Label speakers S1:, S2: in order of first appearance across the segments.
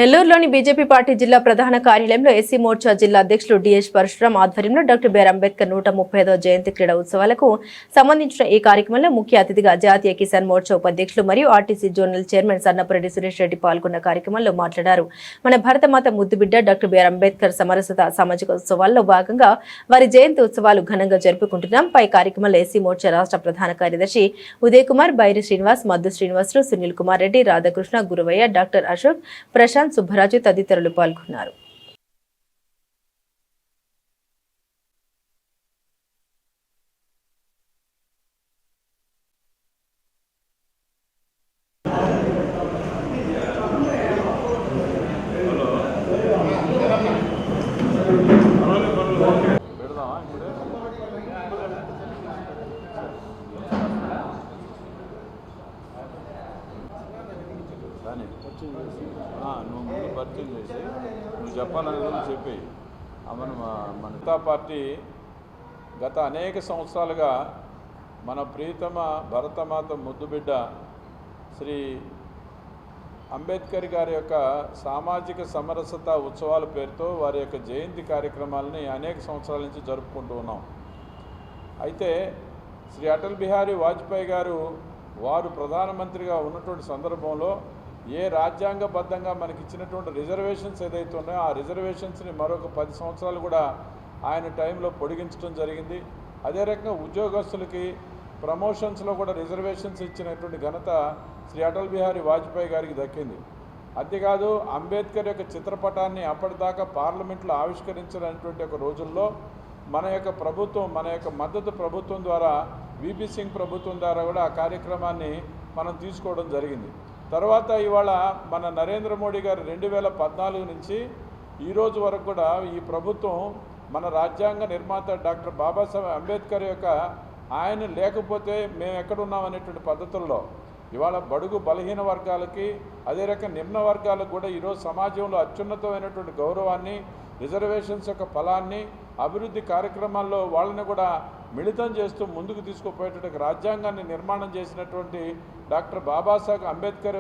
S1: నెల్లూరులోని BJP party జిల్లా ప్రధాన కార్యాలయంలో ఎస్సీ మోర్చా జిల్లా అధ్యక్షులు డిఎస్ పరశురాం ఆధ్వర్యంలో డాక్టర్ బిఆర్ అంబేద్కర్ 135వ జయంతి క్రీడా ఉత్సవాలకు సంబంధించిన ఈ కార్యక్రమంలో ముఖ్య అతిథిగా జాతీయ కిసాన్ మోర్చా ఉపాధ్యక్షులు మరియు RTC zonal chairman Sannapareddy Suresh Reddy పాల్గొన్న కార్యక్రమంలో మాట్లాడారు. మన భారతమాత ముద్దుబిడ్డ డాక్టర్ బిఆర్ అంబేద్కర్ సమరసత సామాజిక ఉత్సవాల్లో భాగంగా వారి జయంతి ఉత్సవాలు ఘనంగా జరుపుకుంటున్నాం. పై కార్యక్రమంలో ఎస్సీ మోర్చా రాష్ట్ర ప్రధాన కార్యదర్శి ఉదయ్ కుమార్, బైరి శ్రీనివాస్, మద్దు శ్రీనివాసులు, సునీల్ కుమార్ రెడ్డి, రాధాకృష్ణ, గురువయ్య, డాక్టర్ అశోక్, ప్రశాంత్, సుబ్బరాజు తదితరులు పాల్గొన్నారు.
S2: నువ్వు ముందు పరిచయం చేసి నువ్వు చెప్పాలనేది చెప్పి మన పార్టీ గత అనేక సంవత్సరాలుగా మన ప్రియతమ భరతమాత ముద్దుబిడ్డ శ్రీ అంబేద్కర్ గారి యొక్క సామాజిక సమరసత ఉత్సవాల పేరుతో వారి యొక్క జయంతి కార్యక్రమాలని అనేక సంవత్సరాల నుంచి జరుపుకుంటూ ఉన్నాం. అయితే శ్రీ అటల్ బిహారీ వాజ్పేయి గారు వారు ప్రధానమంత్రిగా ఉన్నటువంటి సందర్భంలో ఏ రాజ్యాంగబద్ధంగా మనకి ఇచ్చినటువంటి రిజర్వేషన్స్ ఏదైతే ఉన్నాయో ఆ రిజర్వేషన్స్ని మరొక 10 సంవత్సరాలు కూడా ఆయన టైంలో పొడిగించడం జరిగింది. అదే రకంగా ఉద్యోగస్తులకి ప్రమోషన్స్లో కూడా రిజర్వేషన్స్ ఇచ్చినటువంటి ఘనత శ్రీ అటల్ బిహారీ వాజ్పేయి గారికి దక్కింది. అంతేకాదు అంబేద్కర్ యొక్క చిత్రపటాన్ని అప్పటిదాకా పార్లమెంట్లో ఆవిష్కరించినటువంటి ఒక రోజుల్లో మన యొక్క ప్రభుత్వం, మన యొక్క మద్దతు ప్రభుత్వం ద్వారా, విపి సింగ్ ప్రభుత్వం ద్వారా కూడా ఆ కార్యక్రమాన్ని మనం తీసుకోవడం జరిగింది. తర్వాత ఇవాళ మన నరేంద్ర మోడీ గారు 2014 నుంచి ఈరోజు వరకు కూడా ఈ ప్రభుత్వం మన రాజ్యాంగ నిర్మాత డాక్టర్ బాబాసాహెబ్ అంబేద్కర్ యొక్క ఆయన లేకపోతే మేము ఎక్కడున్నామనేటువంటి పద్ధతుల్లో ఇవాళ బడుగు బలహీన వర్గాలకి, అదే రకంగా నిమ్న వర్గాలకు కూడా ఈరోజు సమాజంలో అత్యున్నతమైనటువంటి గౌరవాన్ని, రిజర్వేషన్స్ యొక్క ఫలాన్ని, అభివృద్ధి కార్యక్రమాల్లో వాళ్ళని కూడా మిళితం చేస్తూ ముందుకు తీసుకుపోయేటువంటి రాజ్యాంగాన్ని నిర్మాణం చేసినటువంటి డాక్టర్ బాబాసాహెబ్ అంబేద్కర్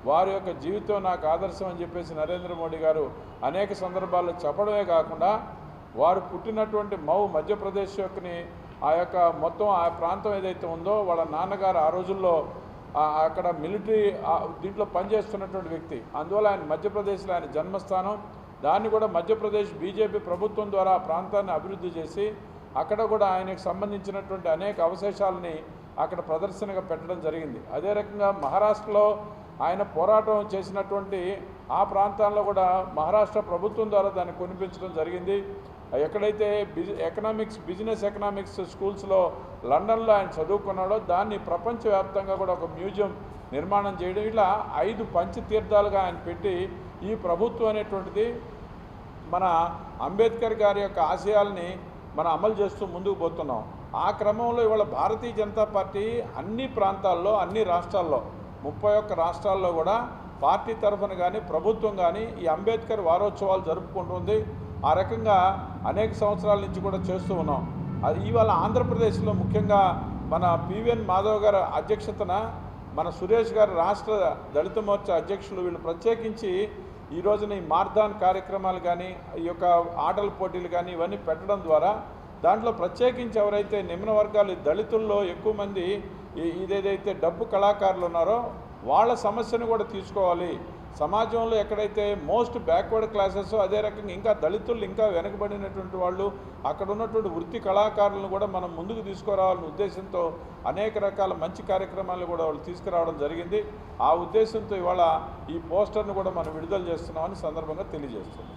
S2: వారి యొక్క జీవితం నాకు ఆదర్శం అని చెప్పేసి నరేంద్ర మోడీ గారు అనేక సందర్భాల్లో చెప్పడమే కాకుండా వారు పుట్టినటువంటి మధ్యప్రదేశ్ యొక్కని ఆ యొక్క మొత్తం ఆ ప్రాంతం ఏదైతే ఉందో వాళ్ళ నాన్నగారు ఆ రోజుల్లో అక్కడ మిలిటరీ దీంట్లో పనిచేస్తున్నటువంటి వ్యక్తి. అందువల్ల ఆయన మధ్యప్రదేశ్లో ఆయన జన్మస్థానం. దాన్ని కూడా మధ్యప్రదేశ్ బీజేపీ ప్రభుత్వం ద్వారా ఆ ప్రాంతాన్ని అభివృద్ధి చేసి అక్కడ కూడా ఆయనకు సంబంధించినటువంటి అనేక అవశేషాలని అక్కడ ప్రదర్శనగా పెట్టడం జరిగింది. అదే రకంగా మహారాష్ట్రలో ఆయన పోరాటం చేసినటువంటి ఆ ప్రాంతాల్లో కూడా మహారాష్ట్ర ప్రభుత్వం ద్వారా దాన్ని కొనిపించడం జరిగింది. ఎక్కడైతే బిజినెస్ ఎకనామిక్స్ స్కూల్స్లో లండన్లో ఆయన చదువుకున్నాడో దాన్ని ప్రపంచవ్యాప్తంగా కూడా ఒక మ్యూజియం నిర్మాణం చేయడం, ఇలా 5 పంచతీర్థాలుగా ఆయన పెట్టి ఈ ప్రభుత్వం అనేటువంటిది మన అంబేద్కర్ గారి యొక్క ఆశయాల్ని మనం అమలు చేస్తూ ముందుకు పోతున్నాం. ఆ క్రమంలో ఇవాళ భారతీయ జనతా పార్టీ అన్ని ప్రాంతాల్లో, అన్ని రాష్ట్రాల్లో 31 రాష్ట్రాల్లో కూడా పార్టీ తరఫున కానీ ప్రభుత్వం కానీ ఈ అంబేద్కర్ వారోత్సవాలు జరుపుకుంటుంది. ఆ రకంగా అనేక సంవత్సరాల నుంచి కూడా చేస్తూ ఉన్నాం. అది ఇవాళ ఆంధ్రప్రదేశ్లో ముఖ్యంగా మన పివిఎన్ మాధవ్ గారి అధ్యక్షతన మన సురేష్ గారు రాష్ట్ర దళిత మోర్చా అధ్యక్షులు వీళ్ళు ప్రత్యేకించి ఈ రోజున ఈ మార్దాన్ కార్యక్రమాలు కానీ, ఈ యొక్క ఆటల పోటీలు కానీ ఇవన్నీ పెట్టడం ద్వారా దాంట్లో ప్రత్యేకించి ఎవరైతే నిమ్న వర్గాలు దళితుల్లో ఎక్కువ మంది ఇదేదైతే డబ్బు కళాకారులు ఉన్నారో వాళ్ళ సమస్యను కూడా తీసుకోవాలి. సమాజంలో ఎక్కడైతే మోస్ట్ బ్యాక్వర్డ్ క్లాసెస్, అదే రకంగా ఇంకా దళితులు ఇంకా వెనకబడినటువంటి వాళ్ళు అక్కడ ఉన్నటువంటి వృత్తి కళాకారులను కూడా మనం ముందుకు తీసుకురావాలనే ఉద్దేశంతో అనేక రకాల మంచి కార్యక్రమాలు కూడా వాళ్ళు తీసుకురావడం జరిగింది. ఆ ఉద్దేశంతో ఇవాళ ఈ పోస్టర్ను కూడా మనం విడుదల చేస్తున్నామని సందర్భంగా తెలియజేస్తున్నాం.